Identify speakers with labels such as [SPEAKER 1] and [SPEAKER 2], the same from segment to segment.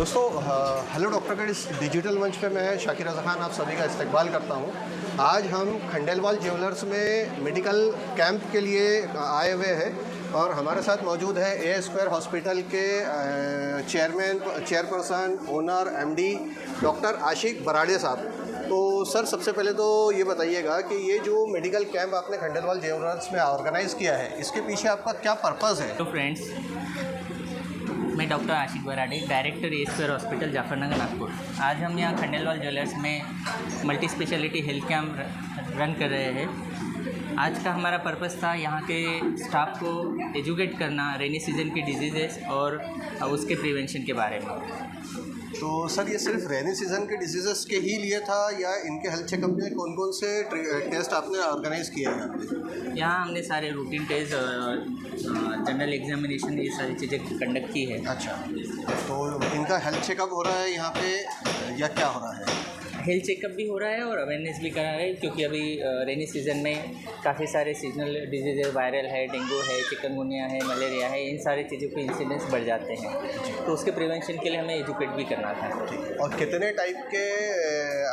[SPEAKER 1] दोस्तों hello doctor के इस डिजिटल मंच पे मैं शाकिर रज़ा खान आप सभी का इस्तकबाल करता हूँ। आज हम खंडेलवाल ज्वेलर्स में मेडिकल कैंप के लिए आए हुए हैं और हमारे साथ मौजूद है ए स्क्वायर हॉस्पिटल के chairperson owner MD doctor Ashiq बराड़े साहब। तो सर, सबसे पहले तो ये बताइएगा कि ये जो मेडिकल कैंप आपने खंडेलवाल ज्वेलर्स में ऑर्गेनाइज़ किया है, इसके पीछे आपका क्या पर्पज़ है?
[SPEAKER 2] तो फ्रेंड्स, मैं doctor Ashiq Barade, director A square hospital Jafarnagar Nagpur. आज हम यहाँ खंडेलवाल ज्वेलर्स में multi speciality health camp run कर रहे हैं। आज का हमारा पर्पस था यहाँ के स्टाफ को एजुकेट करना रेनी सीजन की डिजीज़ेस और उसके प्रिवेंशन के बारे में।
[SPEAKER 1] तो सर, ये सिर्फ रेनी सीज़न के डिजीज़ेस के ही लिए था या इनके हेल्थ चेकअप में कौन कौन से टेस्ट आपने ऑर्गेनाइज़ किए हैं यहाँ पे?
[SPEAKER 2] यहाँ हमने सारे रूटीन टेस्ट और जनरल एग्जामिनेशन ये सारी चीज़ें कंडक्ट की है।
[SPEAKER 1] अच्छा, तो इनका हेल्थ चेकअप हो रहा है यहाँ पे या क्या हो रहा है?
[SPEAKER 2] हेल्थ चेकअप भी हो रहा है और अवेयरनेस भी करा है, क्योंकि अभी रेनी सीज़न में काफ़ी सारे सीजनल डिजीज़ वायरल है, डेंगू है, चिकनगुनिया है, मलेरिया है, इन सारी चीज़ों के इंसिडेंस बढ़ जाते हैं। तो उसके प्रिवेंशन के लिए हमें एजुकेट भी करना था।
[SPEAKER 1] और कितने टाइप के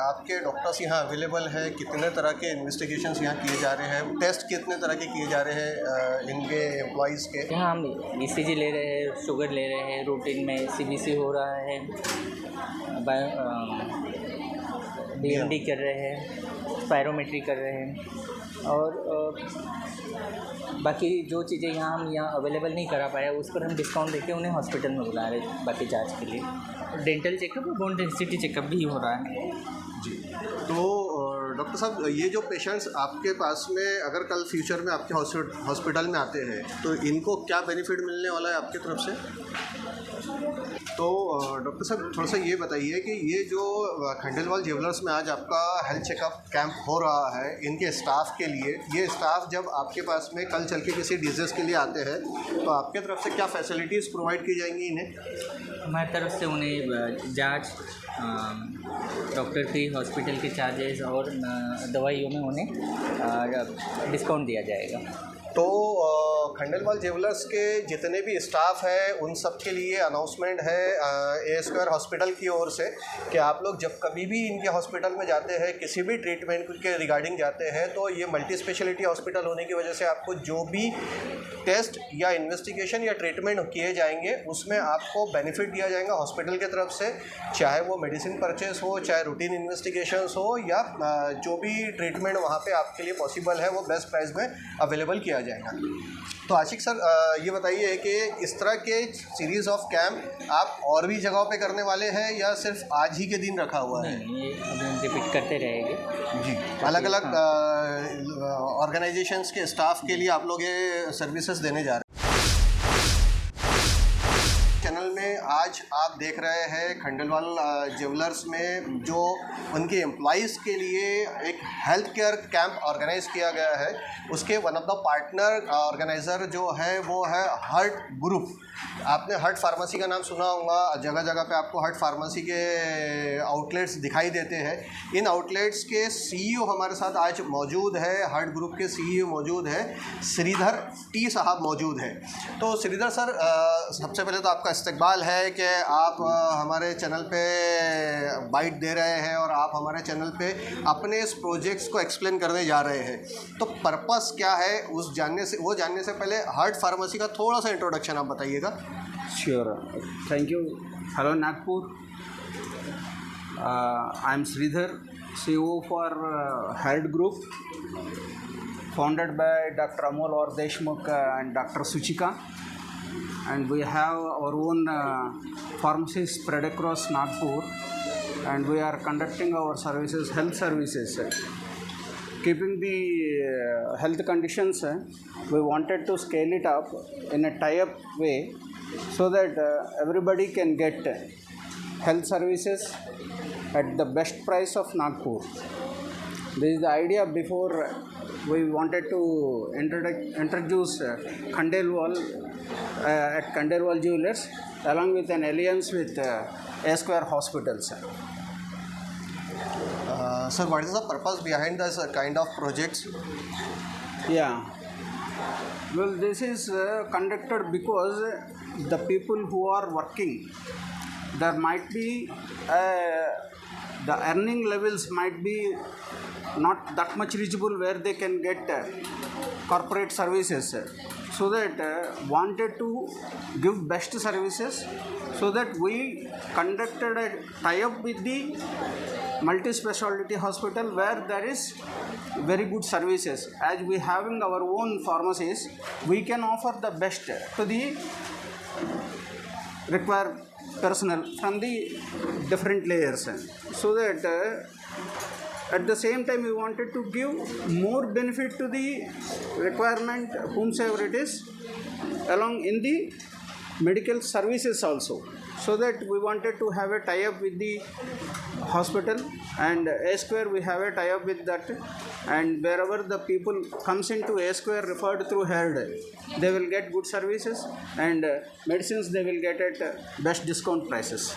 [SPEAKER 1] आपके डॉक्टर्स यहाँ अवेलेबल है? कितने तरह के इन्वेस्टिगेशंस यहाँ किए जा रहे हैं? टेस्ट कितने तरह के किए जा रहे हैं इनके एम्प्लॉइज़ के?
[SPEAKER 2] यहाँ हम ECG ले रहे हैं, शुगर ले रहे हैं, रूटीन में CBC हो रहा है, DMD कर रहे हैं, स्पायरोमेट्री कर रहे हैं और बाकी जो चीज़ें हम यहाँ अवेलेबल नहीं करा पाए उस पर हम डिस्काउंट देके उन्हें हॉस्पिटल में बुला रहे हैं बाकी जांच के लिए। डेंटल चेकअप और बोन डेंसिटी चेकअप भी हो रहा है।
[SPEAKER 1] जी, तो डॉक्टर साहब, ये जो पेशेंट्स आपके पास में अगर कल फ्यूचर में आपके हॉस्पिटल में आते हैं तो इनको क्या बेनिफिट मिलने वाला है आपकी तरफ से? तो डॉक्टर साहब, थोड़ा सा ये बताइए कि ये जो खंडेलवाल ज्वेलर्स में आज आपका हेल्थ चेकअप कैंप हो रहा है इनके स्टाफ के लिए, ये स्टाफ जब आपके पास में कल चल के किसी डिजीज़ के लिए आते हैं तो आपके तरफ से क्या फैसिलिटीज़ प्रोवाइड की जाएंगी इन्हें?
[SPEAKER 2] हमारी तरफ से उन्हें जांच, डॉक्टर फी, हॉस्पिटल के चार्जेस और दवाइयों में उन्हें डिस्काउंट दिया जाएगा।
[SPEAKER 1] तो खंडेलवाल ज्वेलर्स के जितने भी स्टाफ है उन सब के लिए अनाउंसमेंट है ए स्क्वायर हॉस्पिटल की ओर से कि आप लोग जब कभी भी इनके हॉस्पिटल में जाते हैं, किसी भी ट्रीटमेंट के रिगार्डिंग जाते हैं, तो ये मल्टी स्पेशलिटी हॉस्पिटल होने की वजह से आपको जो भी टेस्ट या इन्वेस्टिगेशन या ट्रीटमेंट किए जाएंगे उसमें आपको बेनिफिट दिया जाएगा हॉस्पिटल की तरफ से, चाहे वो मेडिसिन परचेस हो, चाहे रूटीन इन्वेस्टिगेशंस हो या जो भी ट्रीटमेंट वहाँ पे आपके लिए पॉसिबल है वो बेस्ट प्राइस में अवेलेबल किया जाएगा। तो आशिक सर, ये बताइए कि इस तरह के सीरीज़ ऑफ कैंप आप और भी जगहों पे करने वाले हैं या सिर्फ आज ही के दिन रखा हुआ है?
[SPEAKER 2] नहीं, ये हम रिपीट करते रहेंगे
[SPEAKER 1] जी, अलग अलग ऑर्गेनाइजेशंस के स्टाफ के लिए आप लोग ये सर्विसेज देने जा रहे हैं। चैनल में आज आप देख रहे हैं खंडेलवाल ज्वेलर्स में जो उनके एम्प्लॉइज़ के लिए एक हेल्थ केयर कैंप ऑर्गेनाइज किया गया है, उसके one of the partner organiser जो है वो है हर्ट ग्रुप। आपने हर्ट फार्मेसी का नाम सुना होगा, जगह जगह पे आपको हर्ट फार्मेसी के आउटलेट्स दिखाई देते हैं। इन आउटलेट्स के CEO हमारे साथ आज मौजूद है, हर्ट ग्रुप के CEO मौजूद है, श्रीधर टी साहब मौजूद है। तो श्रीधर सर, सबसे पहले तो आपका इस्तकबाल है कि आप हमारे चैनल पे बाइट दे रहे हैं और आप हमारे चैनल पे अपने इस प्रोजेक्ट्स को एक्सप्लेन करने जा रहे हैं। तो पर्पस क्या है वो जानने से पहले हर्ट फार्मेसी का थोड़ा सा इंट्रोडक्शन आप बताइएगा।
[SPEAKER 3] Sure. Thank you. Hello, Nagpur. I am Sridhar, CEO for Health Group, founded by Dr. Amol or Deshmukh and Dr. Suchika. And we have our own pharmacies spread across Nagpur, and we are conducting our services, health services. Keeping the health conditions, we wanted to scale it up in a tie-up way so that everybody can get health services at the best price of Nagpur. This is the idea. Before we wanted to introduce Khandelwal at Khandelwal Jewelers along with an alliance with A Square Hospitals.
[SPEAKER 1] Sir, what is the purpose behind this kind of projects?
[SPEAKER 3] Yeah. Well, this is conducted because the people who are working there might be the earning levels might be not that much reachable where they can get corporate services. So that wanted to give best services, so that we conducted a tie-up with the multi-speciality hospital where there is very good services. As we having our own pharmacies, we can offer the best to the required personnel from the different layers, so that at the same time we wanted to give more benefit to the requirement whomsoever it is along in the medical services also. So that we wanted to have a tie-up with the hospital, and A Square we have a tie-up with that, and wherever the people comes into A Square referred through HERD, they will get good services, and medicines they will get at best discount prices.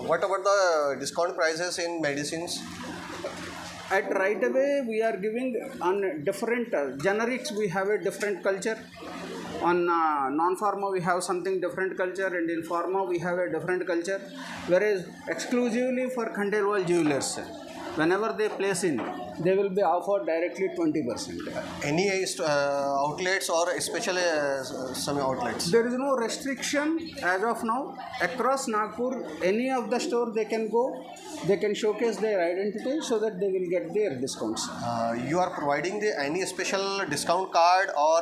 [SPEAKER 1] What about the discount prices in medicines?
[SPEAKER 3] At right away we are giving on different generics, we have a different culture. On non-pharma we have something different culture, and in pharma we have a different culture. Whereas exclusively for Khandelwal Jewellers, whenever they place in, they will be offered directly 20%.
[SPEAKER 1] Any outlets or special some outlets?
[SPEAKER 3] There is no restriction as of now. Across Nagpur, any of the store they can go, they can showcase their identity so that they will get their discounts.
[SPEAKER 1] You are providing any special discount card or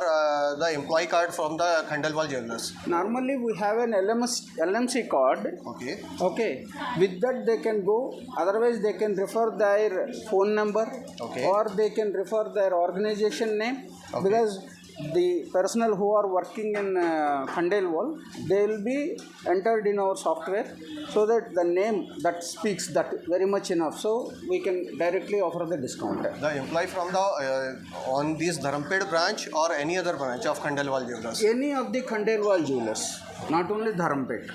[SPEAKER 1] the employee card from the Khandelwal Jewellers?
[SPEAKER 3] Normally we have an LMC card.
[SPEAKER 1] Okay.
[SPEAKER 3] Okay. With that they can go. Otherwise they can refer their phone number.
[SPEAKER 1] Okay.
[SPEAKER 3] Or they can refer their organization name.
[SPEAKER 1] Okay.
[SPEAKER 3] Because the personnel who are working in Khandelwal, they will be entered in our software, so that the name that speaks that very much enough, so we can directly offer the discount.
[SPEAKER 1] The employee from the on this Dharampet branch or any other branch of Khandelwal Jewellers?
[SPEAKER 3] Any of the Khandelwal Jewellers, not only Dharampet.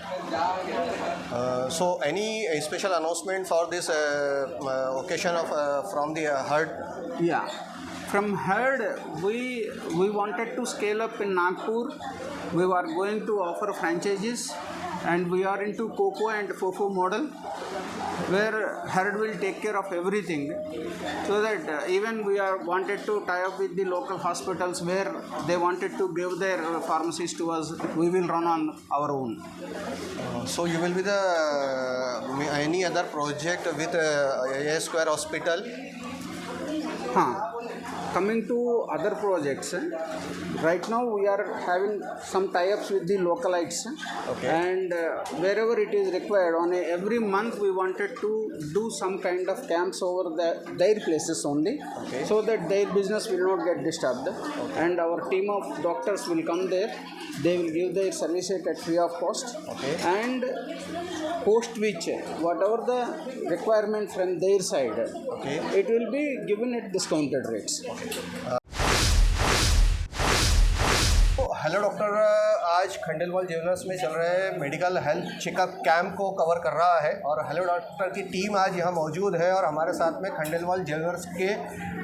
[SPEAKER 1] So any special announcement for this occasion of from the HERD?
[SPEAKER 3] Yeah. From HERD, we wanted to scale up in Nagpur. We were going to offer franchises, and we are into COCO and FOFO model, where HERD will take care of everything. So that even we are wanted to tie up with the local hospitals where they wanted to give their pharmacies to us, we will run on our own.
[SPEAKER 1] So you will be the any other project with A Square Hospital?
[SPEAKER 3] Coming to other projects, right now we are having some tie-ups with the localites.
[SPEAKER 1] Okay.
[SPEAKER 3] And wherever it is required, on every month we wanted to do some kind of camps over their places only,
[SPEAKER 1] okay,
[SPEAKER 3] so that their business will not get disturbed. Okay. And our team of doctors will come there. They will give their services at free of cost.
[SPEAKER 1] Okay.
[SPEAKER 3] And post which, whatever the requirement from their side,
[SPEAKER 1] okay,
[SPEAKER 3] it will be given at discounted rates.
[SPEAKER 1] Hello doctor, आज Khandelwal jewellers में चल रहे medical health checkup camp को cover कर रहा है, और hello doctor की टीम आज यहाँ मौजूद है, और हमारे साथ में खंडेलवाल ज्वेलर्स के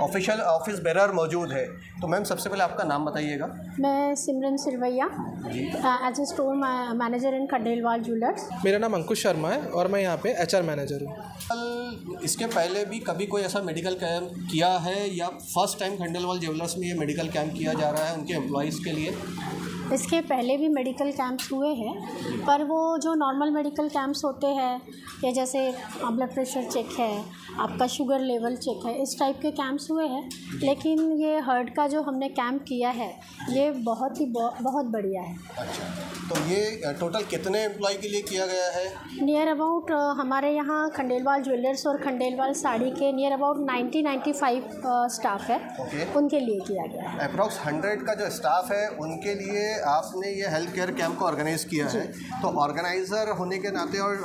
[SPEAKER 1] ऑफिशियल ऑफिस बेरर मौजूद है। तो मैम सबसे पहले आपका नाम बताइएगा।
[SPEAKER 4] मैं Simran Sirvaiya, as a store manager in Khandelwal jewellers.
[SPEAKER 5] मेरा नाम अंकुश शर्मा है और मैं यहाँ पे HR मैनेजर हूँ।
[SPEAKER 1] इसके पहले भी कभी कोई ऐसा मेडिकल कैंप किया है, या फर्स्ट टाइम खंडेलवाल ज्वेलर्स में ये मेडिकल कैंप किया जा रहा है उनके एम्प्लॉयज़ के लिए?
[SPEAKER 4] इसके पहले भी मेडिकल कैंप्स हुए हैं, पर वो जो नॉर्मल मेडिकल कैंप्स होते हैं, या जैसे ब्लड प्रेशर चेक है, आपका शुगर लेवल चेक है, इस टाइप के कैंप्स हुए हैं। लेकिन ये HERD का जो हमने कैंप किया है, ये बहुत बढ़िया है।
[SPEAKER 1] अच्छा, तो ये टोटल कितने एम्प्लॉय के लिए किया गया है?
[SPEAKER 4] नियर अबाउट हमारे यहाँ खंडेलवाल ज्वेलर्स और खंडेलवाल साड़ी के नियर अबाउट 90-95 स्टाफ है।
[SPEAKER 1] ओके।
[SPEAKER 4] उनके लिए किया गया है।
[SPEAKER 1] अप्रॉक्स 100 का जो स्टाफ है उनके लिए आपने ये हेल्थ केयर कैंप को ऑर्गेनाइज़ किया है। तो ऑर्गेनाइज़र होने के नाते और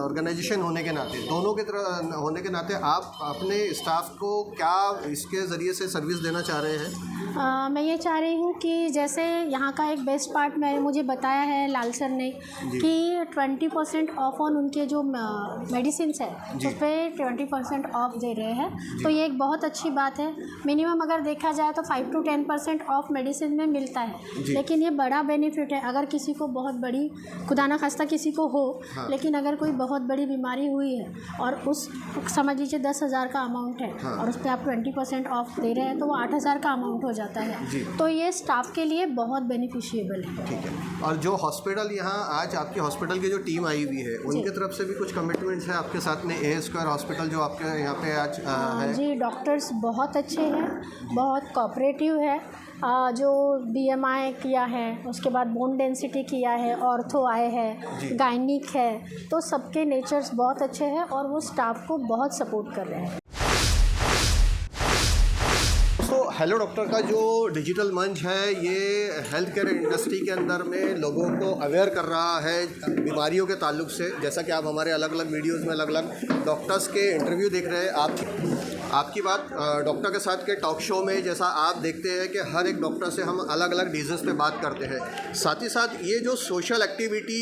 [SPEAKER 1] ऑर्गेनाइजेशन होने के नाते, दोनों के तरह होने के नाते, आप अपने स्टाफ को क्या इसके ज़रिए से सर्विस देना चाह रहे हैं?
[SPEAKER 4] मैं ये चाह रही हूँ कि जैसे यहाँ का एक बेस्ट पार्ट मुझे बताया है लाल सर ने कि 20% ऑफ ऑन उनके जो मेडिसिन है उस पर 20% ऑफ दे रहे हैं। तो ये एक बहुत अच्छी बात है। मिनिमम अगर देखा जाए तो 5 to 10% ऑफ मेडिसिन में मिलता है, लेकिन ये बड़ा बेनिफिट है। अगर किसी को बहुत बड़ी, खुदा ना खास्ता किसी को हो, लेकिन अगर कोई बहुत बड़ी बीमारी हुई है और उस समझ लीजिए 10,000 का अमाउंट है और उस पर आप 20% ऑफ दे रहे हैं तो वो 8,000 का अमाउंट हो जाता है। तो ये स्टाफ के लिए बहुत बेनिफिशिएबल है।
[SPEAKER 1] ठीक है। और जो हॉस्पिटल यहाँ आज आपके हॉस्पिटल की जो टीम आई हुई है उनकी तरफ से भी कुछ कमिटमेंट्स हैं आपके साथ में? ए स्क्वायर हॉस्पिटल जो आपके यहाँ पे आज है
[SPEAKER 4] जी, डॉक्टर्स बहुत अच्छे हैं, बहुत कोऑपरेटिव है। जो BMI किया है, उसके बाद बोन डेंसिटी किया है, ऑर्थो आए है, गायनिक है, तो सबके नेचर्स बहुत अच्छे हैं और वो स्टाफ को बहुत सपोर्ट कर रहे हैं।
[SPEAKER 1] तो हेलो डॉक्टर का जो डिजिटल मंच है ये हेल्थ केयर इंडस्ट्री के अंदर में लोगों को अवेयर कर रहा है बीमारियों के ताल्लुक से। जैसा कि आप हमारे अलग अलग वीडियोस में अलग अलग डॉक्टर्स के इंटरव्यू देख रहे हैं। आपकी बात डॉक्टर के साथ के टॉक शो में जैसा आप देखते हैं कि हर एक डॉक्टर से हम अलग अलग डिजीज़ पे बात करते हैं। साथ ही साथ ये जो social activity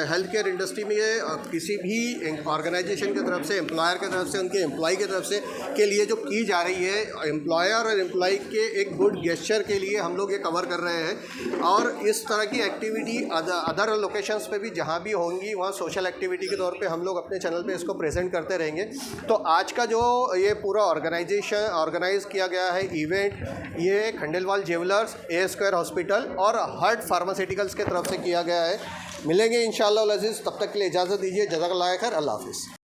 [SPEAKER 1] health care industry में ये किसी भी ऑर्गेनाइजेशन की तरफ से, एम्प्लॉयर की तरफ से, उनके एम्प्लॉय की तरफ से के लिए जो की जा रही है, एम्प्लॉयर और एम्प्लॉय के एक गुड गेस्चर के लिए हम लोग ये कवर कर रहे हैं। और इस तरह की एक्टिविटी अदर लोकेशंस पे भी जहाँ भी होंगी वहाँ सोशल एक्टिविटी के तौर पे हम लोग अपने चैनल पे इसको प्रेजेंट करते रहेंगे। तो आज का जो ये पूरा ऑर्गेनाइज किया गया है इवेंट, ये खंडेलवाल ज्वेलर्स, ए स्क्वायर हॉस्पिटल और हर्ट फार्मास्यूटिकल्स के तरफ से किया गया है। मिलेंगे इंशाअल्लाह अज़ीज़, तब तक के लिए इजाज़त दीजिए। जज़ाकल्लाह खैर, अल्लाह हाफ़िज़।